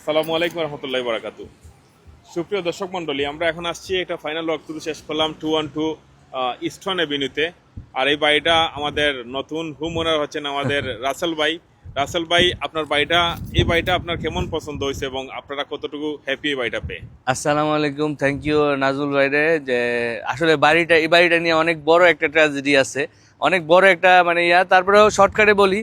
আসসালামু আলাইকুম রহমতুল্লাহি বারাকাতু। সুপ্রিয় দর্শক মণ্ডলী, আমরা এখন আসছি একটা ফাইনাল ওয়াকথ্রু শেষ করলাম 212 ইস্টার্ন এভিনিউতে। আর এই বাড়িটা আমাদের নতুন হোম ওনার হচ্ছেন আমাদের রাসেল ভাই। রাসেল ভাই, আপনার এই বাড়িটা আপনার কেমন পছন্দ হয়েছে এবং আপনারা কতটুকু হ্যাপি এই বাড়িটা পেয়ে? আসসালামু আলাইকুম, থ্যাংক ইউ নাজমুল ভাইরে। যে আসলে এই বাড়িটা নিয়ে অনেক বড় একটা ট্র্যাজেডি আছে, অনেক বড় একটা তারপরেও শর্টকাটে বলি,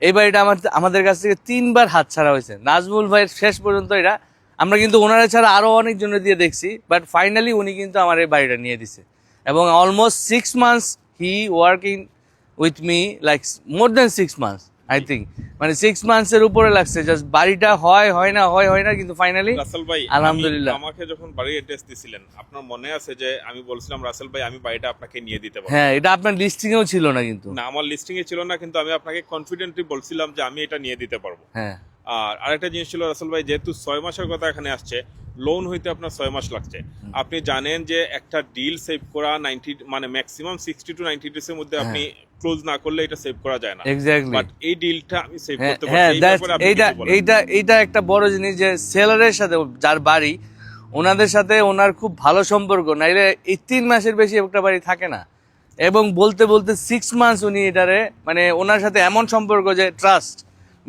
এই বাড়িটা আমাদের কাছ থেকে 3বার হাত ছাড়া হয়েছে। নাজমুল ভাইয়ের শেষ পর্যন্ত এটা আমরা কিন্তু ওনারা ছাড়া আরো অনেকজনের দিয়ে দেখছি, বাট ফাইনালি উনি কিন্তু আমার এই বাড়িটা নিয়ে দিছে। এবং almost 6 months he working with me, like more than 6 months I think, 6 মান্থসের উপরে লাগছে। জাস্ট বাড়িটা হয় না, কিন্তু ফাইনালি রাসেল ভাই, আলহামদুলিল্লাহ। আমাকে যখন বাড়ির অ্যাড্রেস দিছিলেন, আপনার মনে আছে যে আমি বলছিলাম রাসেল ভাই আমি বাড়িটা আপনাকে নিয়ে দিতে পারবো? হ্যাঁ, এটা আপনার লিস্টিং এও ছিল না কিন্তু। না, আমার লিস্টিং এ ছিল না, কিন্তু আমি আপনাকে কনফিডেন্টলি বলছিলাম যে আমি এটা নিয়ে দিতে পারবো। হ্যাঁ, আর আরেকটা জিনিস ছিল রাসেল ভাই, যেহেতু 6 মাসের কথা এখানে আসছে, লোন হইতে আপনার 6 মাস লাগছে। আপনি জানেন যে একটা ডিল সেভ করা 90 ম্যাক্সিমাম 60 to 90 ডেজ এর মধ্যে আপনি ক্লোজ না করলে এটা সেভ করা যায় না। এক্স্যাক্টলি। বাট এই ডিলটা আমি সেভ করতে হ্যাঁ, পারছি। এই ব্যাপারে আপনি এইটা কিছু বলেন? এইটা এইটা একটা বড় জিনিস যে সেলারের সাথে যার বাড়ি, ওনাদের সাথে ওনার খুব ভালো সম্পর্ক, নাইলে এই 3 মাসের বেশি একটা বাড়ি থাকে না। এবং বলতে বলতে 6 মান্থস উনি এটারে ওনার সাথে এমন সম্পর্ক যে ট্রাস্ট,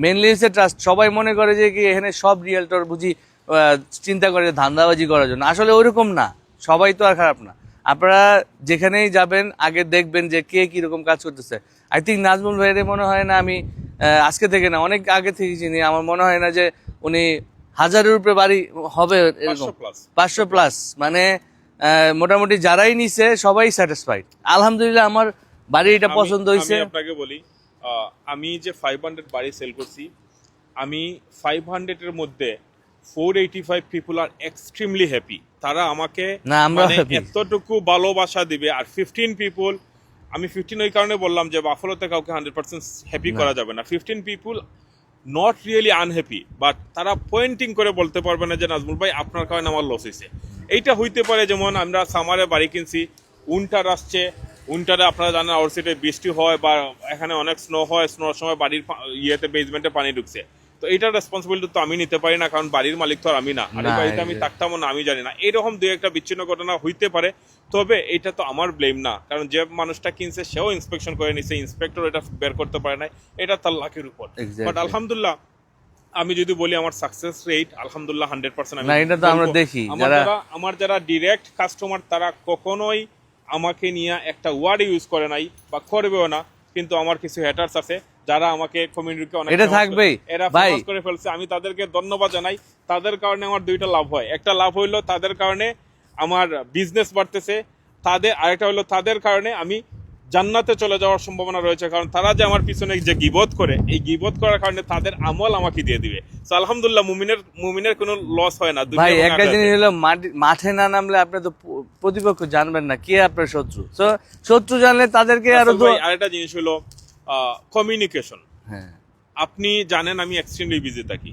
মেনলি হচ্ছে ট্রাস্ট। সবাই মনে করে যে কি এখানে সব রিয়েলটর বুঝি চিন্তা করে ধান্দাবাজি করার জন্য, আসলে ওইরকম না। সবাই তো আর খারাপ না। আপনারা যেখানেই যাবেন আগে দেখবেন যে কে কিরকম কাজ করতেছে। আই থিঙ্ক নাজমুল ভাইয়ের মনে হয় না আমি আজকে থেকে না, অনেক আগে থেকে চিনি। আমার মনে হয় না যে উনি 1000-এর উপরে বাড়ি হবে, এরকম 500+। মোটামুটি যারাই নিছে সবাই স্যাটিসফাইড, আলহামদুলিল্লাহ। আমার বাড়ি এটা পছন্দ হয়েছে। আমি আপনাকে বলি, আমি যে 500 বাড়ি সেল করছি, আমি 500 এর মধ্যে 485 পিপল আর এক্সট্রিমলি হ্যাপি। তারা আমাকে এতটুকু ভালোবাসা দিবে। আর 15 পিপল, আমি 15 ওই কারণে বললাম যে বাফলোতে কাউকে 100% হ্যাপি করা যাবে না। 15 people not really unhappy, but তারা পয়েন্টিং করে বলতে পারবে না যে নাজমুল ভাই আপনার কারণে আমার লস হয়েছে। এইটা হইতে পারে, যেমন আমরা সামারে বাড়ি কিনছি, উইন্টার আসছে, উইন্টারে আপনারা জানেন আউট সাইডে বৃষ্টি হয় বা এখানে অনেক স্নো হয়, স্নোর সময় বাড়ির বেসমেন্টে পানি ঢুকছে। তো এইটার রেসপন্সিবিলিটি তো আমি নিতে পারি না, কারণ বাড়ির মালিক তো আর আমি না, আর এই বাড়িতে আমি থাকতাম না, আমি জানি না। এইরকম দুই একটা বিচ্ছিন্ন ঘটনা হইতে পারে, তবে এটা তো আমার ব্লেম না, কারণ যে মানুষটা কিনছে সেও ইন্সপেকশন করে নিছে, ইন্সপেক্টর এটা বের করতে পারে নাই, এটা তার লাখের উপর। বাট আলহামদুলিল্লাহ, আমি যদি বলি আমার সাকসেস রেট আলহামদুলিল্লাহ 100%। না, এটা তো আমরা দেখি, আমার যারা ডিরেক্ট কাস্টমার তারা কখনোই আমাকে নিয়ে একটা ওয়ার্ড ইউজ করে নাই বা করবেও না, কিন্তু আমার কিছু হ্যাটার্স আছে যারা আমাকে কমিউনিটিকে অনেক এটা থাকবেই, এরা ফেমাস করে ফেলছে। আমি তাদেরকে ধন্যবাদ জানাই। তাদের কারণে আমার দুইটা লাভ হয়। একটা লাভ হইলো তাদের কারণে আমার বিজনেস বাড়তেছে, আরেকটা হলো তাদের কারণে আমি জান্নাতে চলে যাওয়ার সম্ভাবনা রয়েছে, কারণ তারা যে আমার পিছনে যে গীবত করে, এই গীবত করার কারণে তাদের আমল আমাকে দিয়ে দিবে। সো আলহামদুলিল্লাহ, মুমিনের কোনো লস হয় না। ভাই, একটা জিনিস হলো, মাঠে না নামলে আপনি তো প্রতিপক্ষ জানবেন না কে আপনার শত্রু। তো শত্রু জানলে তাদেরকে আরো। আরেকটা জিনিস হলো কমিউনিকেশন। হ্যাঁ, আপনি জানেন আমি এক্সট্রিমলি বিজি থাকি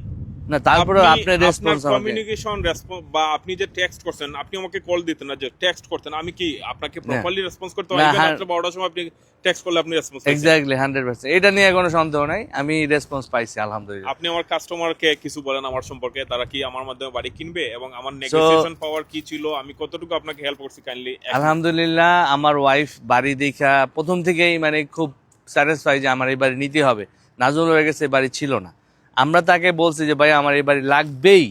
না, তারপরে আপনার রেসপন্স, কমিউনিকেশন রেসপন্স, বা আপনি যে টেক্সট করছেন, আপনি আমাকে কল দিতেন না, যে টেক্সট করতেন, আমি কি আপনাকে প্রপারলি রেসপন্স করতে পারি? রাত্রে 12টার সময় আপনি টেক্সট করলে আপনি রেসপন্স পাইছেন? এক্স্যাক্টলি 100%, এটা নিয়ে কোনো সন্দেহ নাই, আমি রেসপন্স পাইছি আলহামদুলিল্লাহ। আপনি আমার কাস্টমারকে কিছু বলেন আমার সম্পর্কে, তারা কি আমার মাধ্যমে বাড়ি কিনবে এবং আমার নেগোসিয়েশন পাওয়ার কি ছিল, আমি কতটুকু আপনাকে হেল্প করছি কাইন্ডলি? আলহামদুলিল্লাহ, আমার ওয়াইফ বাড়ি দেখা প্রথম থেকেই খুব স্যাটিসফাই যে আমার এই বাড়ি নিতে হবে। নাজমুল হয়ে গেছে, বাড়ি ছিল না, আমরা তাকে বলছি যে ভাই আমার এই বাড়ি লাগবেই।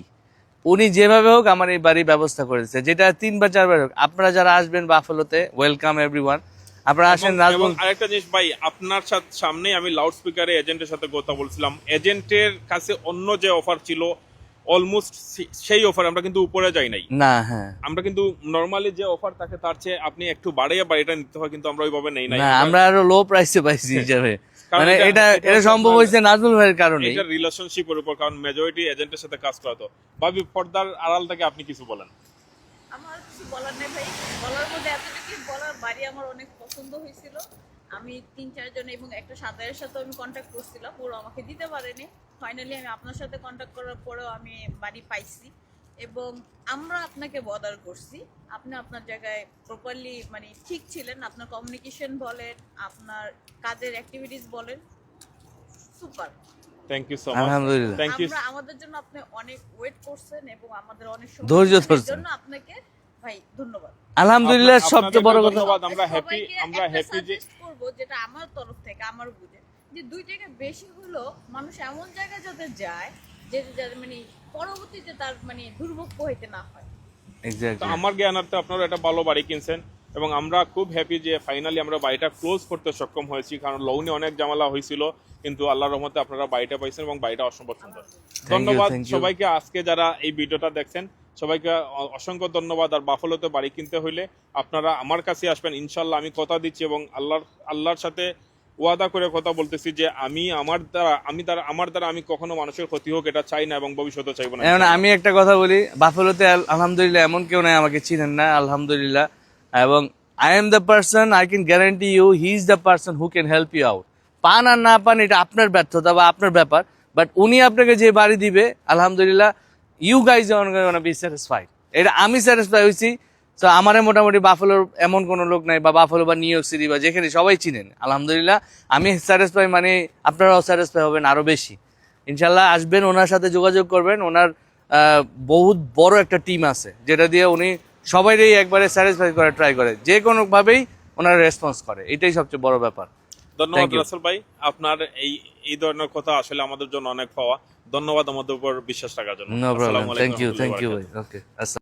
উনি যেভাবে হোক আমার এই বাড়ির ব্যবস্থা করেছে, যেটা 3 বা 4 বার হোক। আপনারা যারা আসবেন বাফেলোতে, ওয়েলকাম এভরিওয়ান, আপনারা আসেন। এবং আরেকটা জিনিস ভাই, আপনার সামনে আমি লাউড স্পিকারে এজেন্টের সাথে কথা বলছিলাম। এজেন্টের কাছে অন্য যে অফার ছিল অলমোস্ট সেই অফার, আমরা কিন্তু উপরে যাই নাই না। হ্যাঁ, আমরা কিন্তু নরমালি যে অফার থাকে তার চেয়ে আপনি একটু বাড়িয়ে বাড়িটা নিতে হয়, কিন্তু আমরা ওইভাবে নেই নাই। আমরা আরো লো প্রাইসে পাইছি হিসাবে। এটা সম্ভব হয়েছে নাজমুল ভাইয়ের কারণে। এটা রিলেশনশিপের উপর, কারণ মেজরিটি এজেন্টের সাথে কাজ করা। তো ভাবি, পর্দার আড়াল থেকে আপনি কিছু বলেন। আমার কিছু বলার নেই ভাই, বলার মধ্যে এতটুকু বলার, বাড়ি আমার অনেক পছন্দ হয়েছিল। আমি 3-4 জন এবং একটা সাদারের সাথে আমি কন্ট্যাক্ট করছিলাম, ওরা আমাকে দিতে পারেনি। ফাইনালি আমি আপনার সাথে কন্ট্যাক্ট করার পরেও আমি বাড়ি পাইছি এবং আমরা আপনাকে বর্ডার করছি। আপনি আপনার জায়গায় প্রপারলি ঠিক ছিলেন। আপনার কমিউনিকেশন বলেন, আপনার কাজের অ্যাক্টিভিটিস বলেন, super. Thank you so much, আলহামদুলিল্লাহ। Thank you. আমরা আমাদের জন্য আপনি অনেক ওয়েট করছেন এবং আমাদের অনেক সময় ধৈর্য দেওয়ার ধরছেন। জন্য আপনাকে ভাই ধন্যবাদ। আলহামদুলিল্লাহ, সবচেয়ে বড় কথা ধন্যবাদ। আমরা হ্যাপি, সবাইকে আমরা একটা হ্যাপি যে suggest করবো, যেটা আমার তরফ থেকে আমার বুঝে, যে 2 টাকা বেশি হলো মানুষ এমন জায়গায় যাতে যায় যে মানে পরবর্তীতে তার মানে দুর্ভোগ হইতে না হয়। তো এক্স্যাক্টলি। আমার জ্ঞানার্থে আপনারা একটা ভালো বাড়ি কিনছেন এবং আমরা খুব হ্যাপি যে ফাইনালি আমরা বাড়িটা ক্লোজ করতে সক্ষম হয়েছি, কারণ লোনে অনেক ঝামেলা হয়েছিল, কিন্তু আল্লাহর রহমতে আপনারা বাড়িটা পাইছেন এবং বাড়িটা অসম্ভব সুন্দর। ধন্যবাদ thank you. সবাইকে, আজকে যারা এই ভিডিওটা দেখছেন সবাইকে অসংখ্য ধন্যবাদ। আর বাফলোতে বাড়ি কিনতে হইলে আপনারা আমার কাছে আসবেন ইনশাল্লাহ, আমি কথা দিচ্ছি এবং আল্লাহর সাথে ওয়াদা করে কথা বলতেছি যে আমার দ্বারা আমি কখনো মানুষের ক্ষতি হোক এটা চাই না এবং ভবিষ্যতে চাইবো না। এখন আমি একটা কথা বলি, বাফেলোতে আলহামদুলিল্লাহ এমন কেউ নাই আমাকে চিনেন না, আলহামদুলিল্লাহ। এবং I am the person, I can guarantee you, he is the person who can help you out. পান আর না পান এটা আপনার ব্যর্থতা বা আপনার ব্যাপার, বাট উনি আপনাকে যে বাড়ি দিবে আলহামদুলিল্লাহ you guys are gonna be satisfied. এটা আমি স্যাটিসফাই হয়েছি। তো আমারে মোটামুটি বাফেলোর এমন কোনো লোক নাই, বা বাফেলো বা নিউ ইয়র্ক সিটি বা যেখানে সবাই চিনেন আলহামদুলিল্লাহ আমি স্যাটিসফাই, মানে আপনারাও স্যাটিসফাই হবেন আরো বেশি। ইনশাল্লাহ আসবেন, ওনার সাথে যোগাযোগ করবেন। ওনার বহুত বড় একটা টিম আছে যেটা দিয়ে উনি সবাইকেই একবারে স্যাটিসফাই করে ট্রাই করে, যে কোনো ভাবেই ওনারা রেসপন্স করে, এটাই সবচেয়ে বড় ব্যাপার। ধন্যবাদ Thank you. রাসেল ভাই, আপনার এই ধরনের কথা আসলে আমাদের জন্য অনেক পাওয়া। ধন্যবাদ আমাদের উপর বিশ্বাস রাখার জন্য। নো প্রবলেম, আসসালামু আলাইকুম থ্যাংক ইউ ওয়া রাহমাতুল্লাহি ওয়া ভাই। বারাকাতুহু। ওকে,